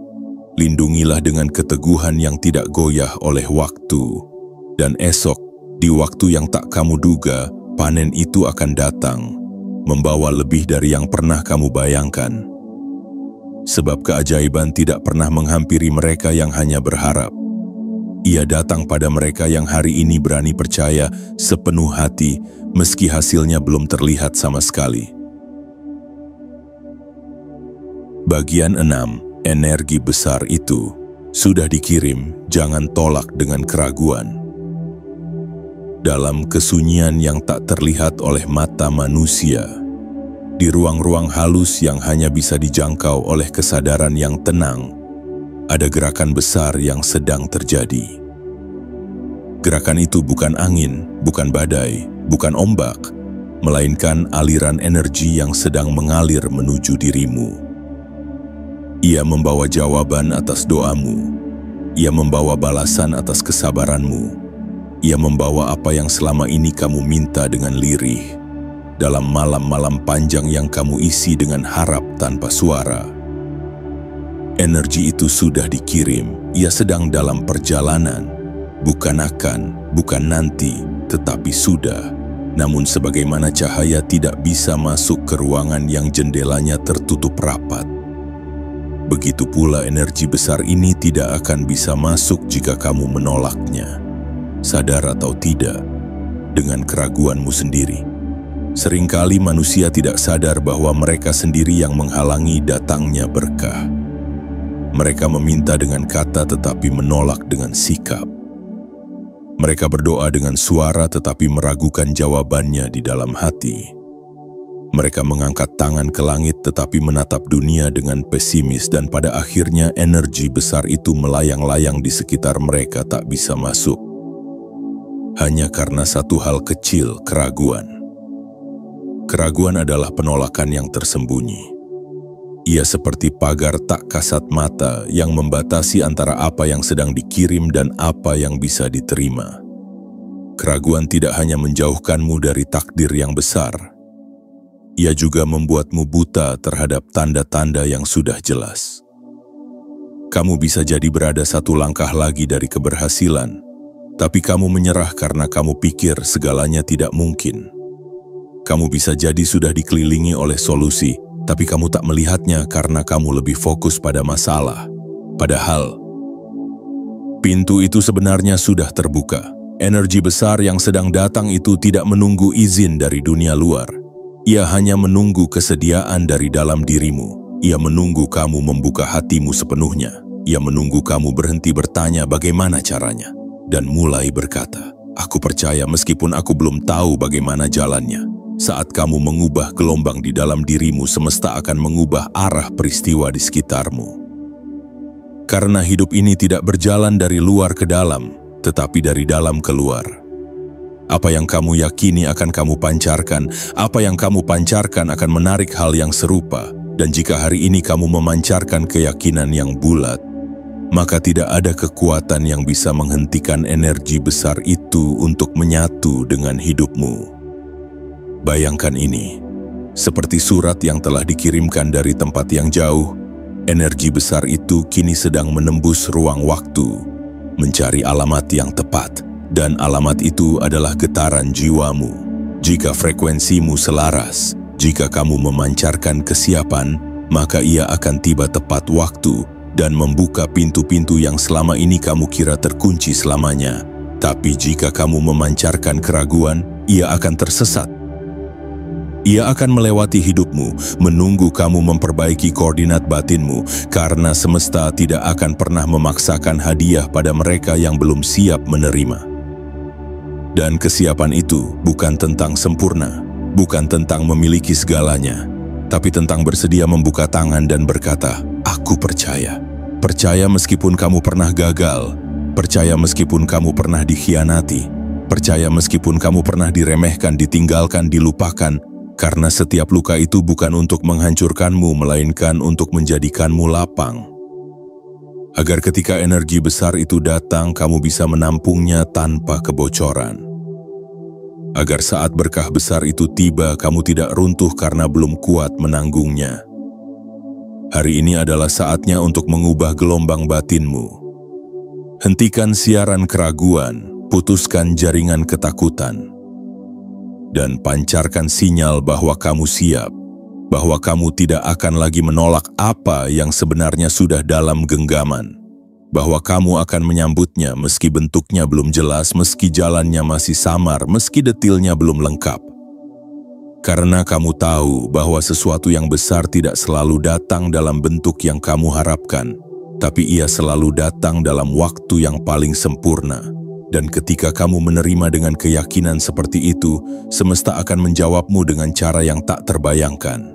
Lindungilah dengan keteguhan yang tidak goyah oleh waktu. Dan esok, di waktu yang tak kamu duga, panen itu akan datang, membawa lebih dari yang pernah kamu bayangkan. Sebab keajaiban tidak pernah menghampiri mereka yang hanya berharap. Ia datang pada mereka yang hari ini berani percaya sepenuh hati, meski hasilnya belum terlihat sama sekali. Bagian 6, energi besar itu sudah dikirim, jangan tolak dengan keraguan. dalam kesunyian yang tak terlihat oleh mata manusia, di ruang-ruang halus yang hanya bisa dijangkau oleh kesadaran yang tenang, ada gerakan besar yang sedang terjadi. Gerakan itu bukan angin, bukan badai, bukan ombak, melainkan aliran energi yang sedang mengalir menuju dirimu. Ia membawa jawaban atas doamu. Ia membawa balasan atas kesabaranmu. Ia membawa apa yang selama ini kamu minta dengan lirih, dalam malam-malam panjang yang kamu isi dengan harap tanpa suara. Energi itu sudah dikirim, ia sedang dalam perjalanan, bukan akan, bukan nanti, tetapi sudah. Namun sebagaimana cahaya tidak bisa masuk ke ruangan yang jendelanya tertutup rapat, begitu pula energi besar ini tidak akan bisa masuk jika kamu menolaknya. Sadar atau tidak, dengan keraguanmu sendiri. Seringkali manusia tidak sadar bahwa mereka sendiri yang menghalangi datangnya berkah. Mereka meminta dengan kata tetapi menolak dengan sikap. Mereka berdoa dengan suara tetapi meragukan jawabannya di dalam hati. Mereka mengangkat tangan ke langit tetapi menatap dunia dengan pesimis, dan pada akhirnya energi besar itu melayang-layang di sekitar mereka tak bisa masuk. Hanya karena satu hal kecil, keraguan. Keraguan adalah penolakan yang tersembunyi. Ia seperti pagar tak kasat mata yang membatasi antara apa yang sedang dikirim dan apa yang bisa diterima. Keraguan tidak hanya menjauhkanmu dari takdir yang besar, ia juga membuatmu buta terhadap tanda-tanda yang sudah jelas. Kamu bisa jadi berada satu langkah lagi dari keberhasilan, tapi kamu menyerah karena kamu pikir segalanya tidak mungkin. Kamu bisa jadi sudah dikelilingi oleh solusi, tapi kamu tak melihatnya karena kamu lebih fokus pada masalah. Padahal, pintu itu sebenarnya sudah terbuka. Energi besar yang sedang datang itu tidak menunggu izin dari dunia luar. Ia hanya menunggu kesediaan dari dalam dirimu. Ia menunggu kamu membuka hatimu sepenuhnya. Ia menunggu kamu berhenti bertanya bagaimana caranya, dan mulai berkata, "Aku percaya meskipun aku belum tahu bagaimana jalannya." Saat kamu mengubah gelombang di dalam dirimu, semesta akan mengubah arah peristiwa di sekitarmu. Karena hidup ini tidak berjalan dari luar ke dalam, tetapi dari dalam keluar. Apa yang kamu yakini akan kamu pancarkan, apa yang kamu pancarkan akan menarik hal yang serupa, dan jika hari ini kamu memancarkan keyakinan yang bulat, maka tidak ada kekuatan yang bisa menghentikan energi besar itu untuk menyatu dengan hidupmu. Bayangkan ini, seperti surat yang telah dikirimkan dari tempat yang jauh, energi besar itu kini sedang menembus ruang waktu, mencari alamat yang tepat, dan alamat itu adalah getaran jiwamu. Jika frekuensimu selaras, jika kamu memancarkan kesiapan, maka ia akan tiba tepat waktu dan membuka pintu-pintu yang selama ini kamu kira terkunci selamanya. Tapi jika kamu memancarkan keraguan, ia akan tersesat. Ia akan melewati hidupmu, menunggu kamu memperbaiki koordinat batinmu, karena semesta tidak akan pernah memaksakan hadiah pada mereka yang belum siap menerima. Dan kesiapan itu bukan tentang sempurna, bukan tentang memiliki segalanya, tapi tentang bersedia membuka tangan dan berkata, "Aku percaya." Percaya meskipun kamu pernah gagal, percaya meskipun kamu pernah dikhianati, percaya meskipun kamu pernah diremehkan, ditinggalkan, dilupakan, karena setiap luka itu bukan untuk menghancurkanmu, melainkan untuk menjadikanmu lapang. Agar ketika energi besar itu datang, kamu bisa menampungnya tanpa kebocoran. Agar saat berkah besar itu tiba, kamu tidak runtuh karena belum kuat menanggungnya. Hari ini adalah saatnya untuk mengubah gelombang batinmu. Hentikan siaran keraguan, putuskan jaringan ketakutan, dan pancarkan sinyal bahwa kamu siap, bahwa kamu tidak akan lagi menolak apa yang sebenarnya sudah dalam genggaman, bahwa kamu akan menyambutnya meski bentuknya belum jelas, meski jalannya masih samar, meski detilnya belum lengkap. Karena kamu tahu bahwa sesuatu yang besar tidak selalu datang dalam bentuk yang kamu harapkan, tapi ia selalu datang dalam waktu yang paling sempurna, Dan ketika kamu menerima dengan keyakinan seperti itu, semesta akan menjawabmu dengan cara yang tak terbayangkan.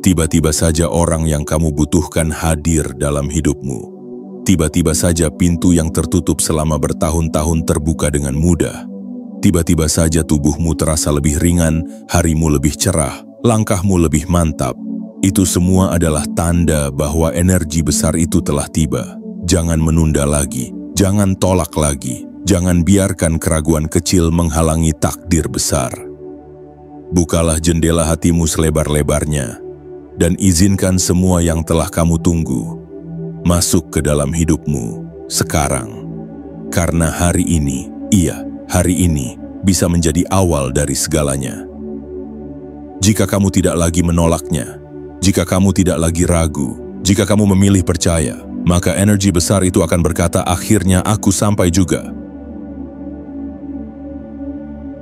Tiba-tiba saja orang yang kamu butuhkan hadir dalam hidupmu. Tiba-tiba saja pintu yang tertutup selama bertahun-tahun terbuka dengan mudah. Tiba-tiba saja tubuhmu terasa lebih ringan, harimu lebih cerah, langkahmu lebih mantap. Itu semua adalah tanda bahwa energi besar itu telah tiba. Jangan menunda lagi. Jangan tolak lagi, jangan biarkan keraguan kecil menghalangi takdir besar. Bukalah jendela hatimu selebar-lebarnya, dan izinkan semua yang telah kamu tunggu masuk ke dalam hidupmu sekarang. Karena hari ini, hari ini bisa menjadi awal dari segalanya. Jika kamu tidak lagi menolaknya, jika kamu tidak lagi ragu, jika kamu memilih percaya, maka energi besar itu akan berkata, akhirnya aku sampai juga.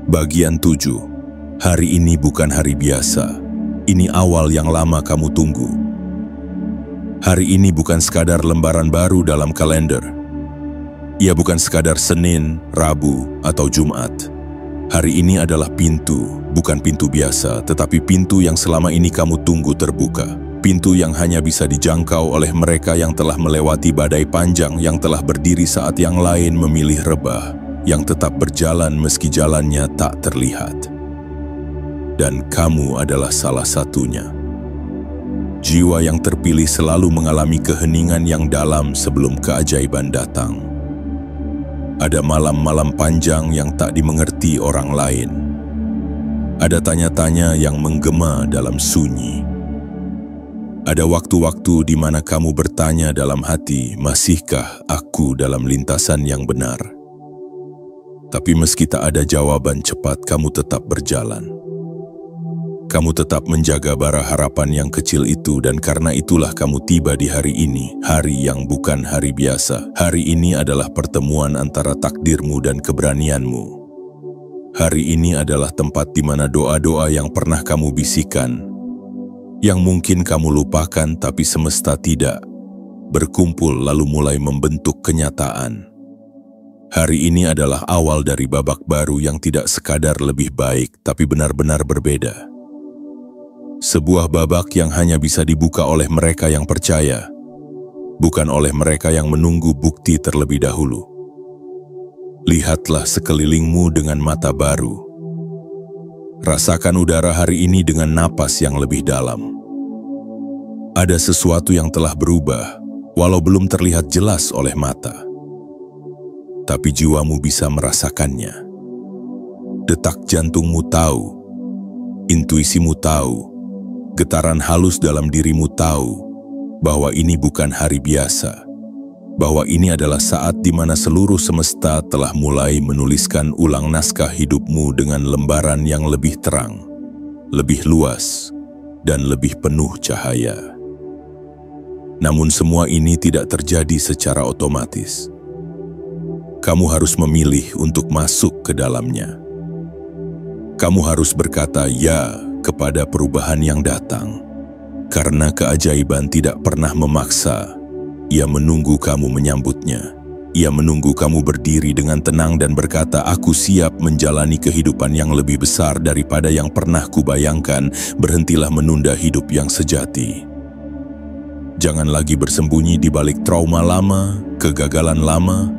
Bagian 7. Hari ini bukan hari biasa. Ini awal yang lama kamu tunggu. Hari ini bukan sekadar lembaran baru dalam kalender. Ia bukan sekadar Senin, Rabu, atau Jumat. Hari ini adalah pintu, bukan pintu biasa, tetapi pintu yang selama ini kamu tunggu terbuka. Pintu yang hanya bisa dijangkau oleh mereka yang telah melewati badai panjang, yang telah berdiri saat yang lain memilih rebah, yang tetap berjalan meski jalannya tak terlihat. Dan kamu adalah salah satunya. Jiwa yang terpilih selalu mengalami keheningan yang dalam sebelum keajaiban datang. Ada malam-malam panjang yang tak dimengerti orang lain. Ada tanya-tanya yang menggema dalam sunyi. Ada waktu-waktu di mana kamu bertanya dalam hati, masihkah aku dalam lintasan yang benar? Tapi meski tak ada jawaban cepat, kamu tetap berjalan. Kamu tetap menjaga bara harapan yang kecil itu, dan karena itulah kamu tiba di hari ini, hari yang bukan hari biasa. Hari ini adalah pertemuan antara takdirmu dan keberanianmu. Hari ini adalah tempat di mana doa-doa yang pernah kamu bisikan, yang mungkin kamu lupakan tapi semesta tidak, berkumpul lalu mulai membentuk kenyataan. Hari ini adalah awal dari babak baru yang tidak sekadar lebih baik, tapi benar-benar berbeda. Sebuah babak yang hanya bisa dibuka oleh mereka yang percaya, bukan oleh mereka yang menunggu bukti terlebih dahulu. Lihatlah sekelilingmu dengan mata baru. Rasakan udara hari ini dengan napas yang lebih dalam. Ada sesuatu yang telah berubah, walau belum terlihat jelas oleh mata. Tapi jiwamu bisa merasakannya. Detak jantungmu tahu, intuisimu tahu, getaran halus dalam dirimu tahu bahwa ini bukan hari biasa, bahwa ini adalah saat di mana seluruh semesta telah mulai menuliskan ulang naskah hidupmu dengan lembaran yang lebih terang, lebih luas, dan lebih penuh cahaya. Namun semua ini tidak terjadi secara otomatis. Kamu harus memilih untuk masuk ke dalamnya. Kamu harus berkata ya kepada perubahan yang datang, karena keajaiban tidak pernah memaksa. Ia menunggu kamu menyambutnya. Ia menunggu kamu berdiri dengan tenang dan berkata, aku siap menjalani kehidupan yang lebih besar daripada yang pernah kubayangkan. Berhentilah menunda hidup yang sejati. Jangan lagi bersembunyi di balik trauma lama, kegagalan lama,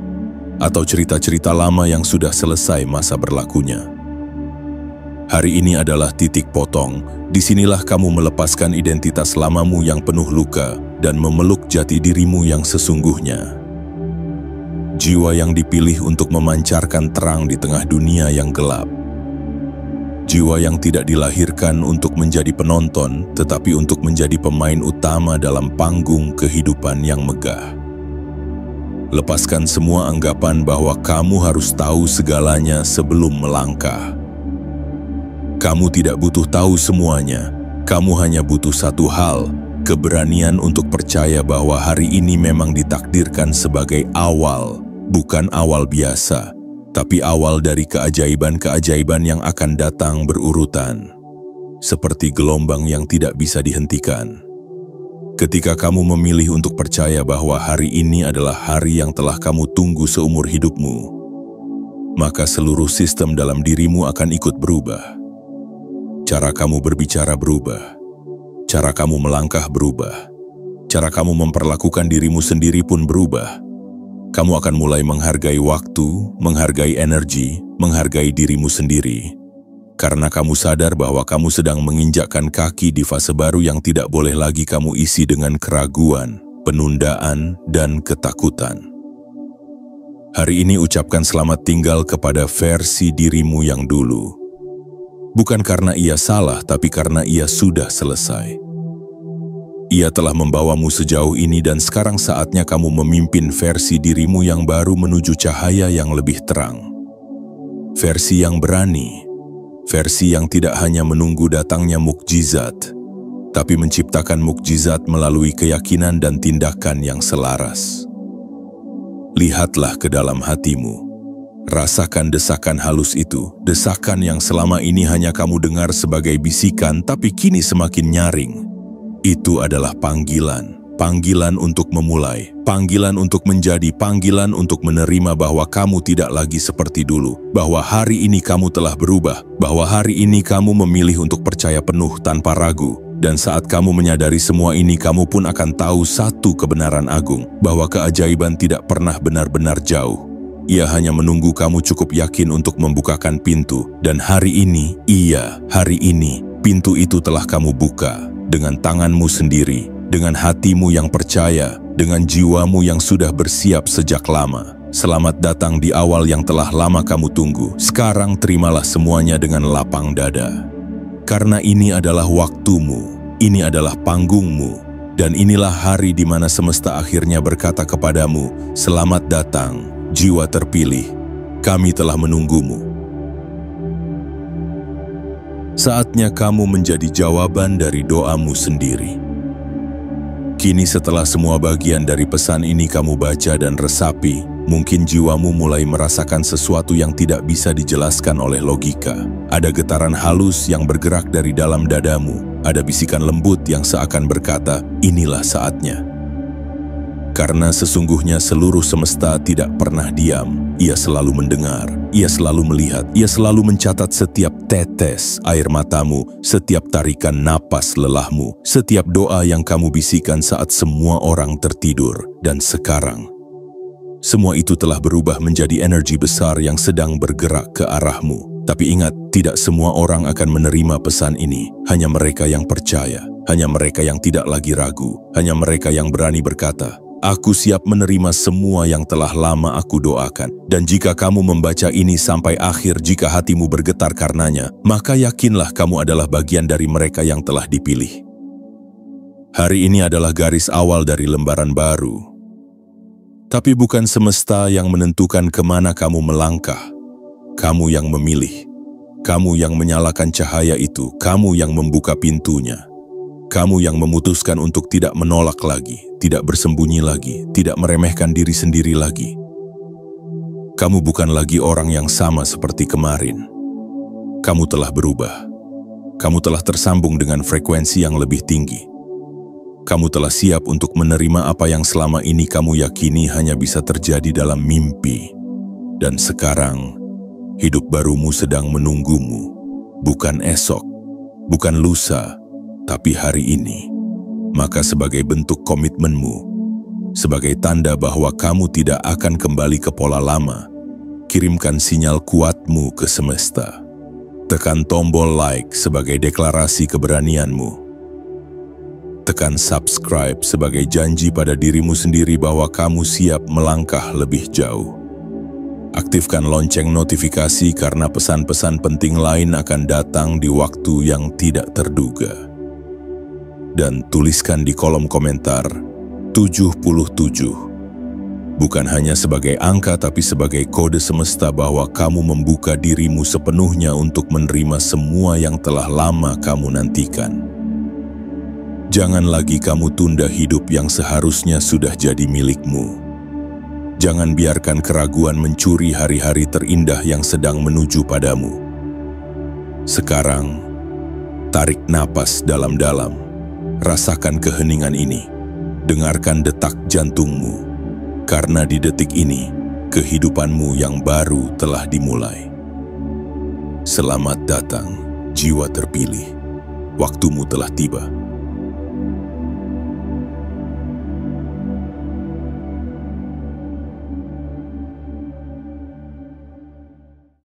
atau cerita-cerita lama yang sudah selesai masa berlakunya. Hari ini adalah titik potong. Disinilah kamu melepaskan identitas lamamu yang penuh luka dan memeluk jati dirimu yang sesungguhnya. Jiwa yang dipilih untuk memancarkan terang di tengah dunia yang gelap. Jiwa yang tidak dilahirkan untuk menjadi penonton, tetapi untuk menjadi pemain utama dalam panggung kehidupan yang megah. Lepaskan semua anggapan bahwa kamu harus tahu segalanya sebelum melangkah. Kamu tidak butuh tahu semuanya. Kamu hanya butuh satu hal, keberanian untuk percaya bahwa hari ini memang ditakdirkan sebagai awal, bukan awal biasa, tapi awal dari keajaiban-keajaiban yang akan datang berurutan, seperti gelombang yang tidak bisa dihentikan. Ketika kamu memilih untuk percaya bahwa hari ini adalah hari yang telah kamu tunggu seumur hidupmu, maka seluruh sistem dalam dirimu akan ikut berubah. Cara kamu berbicara berubah, cara kamu melangkah berubah, cara kamu memperlakukan dirimu sendiri pun berubah. Kamu akan mulai menghargai waktu, menghargai energi, menghargai dirimu sendiri. Karena kamu sadar bahwa kamu sedang menginjakkan kaki di fase baru yang tidak boleh lagi kamu isi dengan keraguan, penundaan, dan ketakutan. Hari ini ucapkan selamat tinggal kepada versi dirimu yang dulu. Bukan karena ia salah, tapi karena ia sudah selesai. Ia telah membawamu sejauh ini dan sekarang saatnya kamu memimpin versi dirimu yang baru menuju cahaya yang lebih terang. Versi yang berani. Versi yang tidak hanya menunggu datangnya mukjizat, tapi menciptakan mukjizat melalui keyakinan dan tindakan yang selaras. Lihatlah ke dalam hatimu. Rasakan desakan halus itu, desakan yang selama ini hanya kamu dengar sebagai bisikan, tapi kini semakin nyaring. Itu adalah panggilan. Panggilan untuk memulai, panggilan untuk menjadi, panggilan untuk menerima bahwa kamu tidak lagi seperti dulu, bahwa hari ini kamu telah berubah, bahwa hari ini kamu memilih untuk percaya penuh tanpa ragu, dan saat kamu menyadari semua ini, kamu pun akan tahu satu kebenaran agung, bahwa keajaiban tidak pernah benar-benar jauh. Ia hanya menunggu kamu cukup yakin untuk membukakan pintu, dan hari ini, hari ini, pintu itu telah kamu buka dengan tanganmu sendiri, dengan hatimu yang percaya, dengan jiwamu yang sudah bersiap sejak lama. Selamat datang di awal yang telah lama kamu tunggu. Sekarang terimalah semuanya dengan lapang dada. Karena ini adalah waktumu, ini adalah panggungmu, dan inilah hari di mana semesta akhirnya berkata kepadamu, selamat datang, jiwa terpilih, kami telah menunggumu. Saatnya kamu menjadi jawaban dari doamu sendiri. Kini setelah semua bagian dari pesan ini kamu baca dan resapi, mungkin jiwamu mulai merasakan sesuatu yang tidak bisa dijelaskan oleh logika. Ada getaran halus yang bergerak dari dalam dadamu. Ada bisikan lembut yang seakan berkata, inilah saatnya. Karena sesungguhnya seluruh semesta tidak pernah diam. Ia selalu mendengar, ia selalu melihat, ia selalu mencatat setiap tetes air matamu, setiap tarikan napas lelahmu, setiap doa yang kamu bisikan saat semua orang tertidur. Dan sekarang, semua itu telah berubah menjadi energi besar yang sedang bergerak ke arahmu. Tapi ingat, tidak semua orang akan menerima pesan ini. Hanya mereka yang percaya, hanya mereka yang tidak lagi ragu, hanya mereka yang berani berkata, aku siap menerima semua yang telah lama aku doakan. Dan jika kamu membaca ini sampai akhir, jika hatimu bergetar karenanya, maka yakinlah kamu adalah bagian dari mereka yang telah dipilih. Hari ini adalah garis awal dari lembaran baru. Tapi bukan semesta yang menentukan kemana kamu melangkah. Kamu yang memilih. Kamu yang menyalakan cahaya itu. Kamu yang membuka pintunya. Kamu yang memutuskan untuk tidak menolak lagi, tidak bersembunyi lagi, tidak meremehkan diri sendiri lagi. Kamu bukan lagi orang yang sama seperti kemarin. Kamu telah berubah. Kamu telah tersambung dengan frekuensi yang lebih tinggi. Kamu telah siap untuk menerima apa yang selama ini kamu yakini hanya bisa terjadi dalam mimpi. Dan sekarang, hidup barumu sedang menunggumu. Bukan esok, bukan lusa, tapi hari ini. Maka sebagai bentuk komitmenmu, sebagai tanda bahwa kamu tidak akan kembali ke pola lama, kirimkan sinyal kuatmu ke semesta. Tekan tombol like sebagai deklarasi keberanianmu. Tekan subscribe sebagai janji pada dirimu sendiri bahwa kamu siap melangkah lebih jauh. Aktifkan lonceng notifikasi karena pesan-pesan penting lain akan datang di waktu yang tidak terduga. Dan tuliskan di kolom komentar 77. Bukan hanya sebagai angka tapi sebagai kode semesta bahwa kamu membuka dirimu sepenuhnya untuk menerima semua yang telah lama kamu nantikan. Jangan lagi kamu tunda hidup yang seharusnya sudah jadi milikmu. Jangan biarkan keraguan mencuri hari-hari terindah yang sedang menuju padamu. Sekarang, tarik napas dalam-dalam. Rasakan keheningan ini. Dengarkan detak jantungmu. Karena di detik ini, Kehidupanmu yang baru telah dimulai. Selamat datang, jiwa terpilih. Waktumu telah tiba.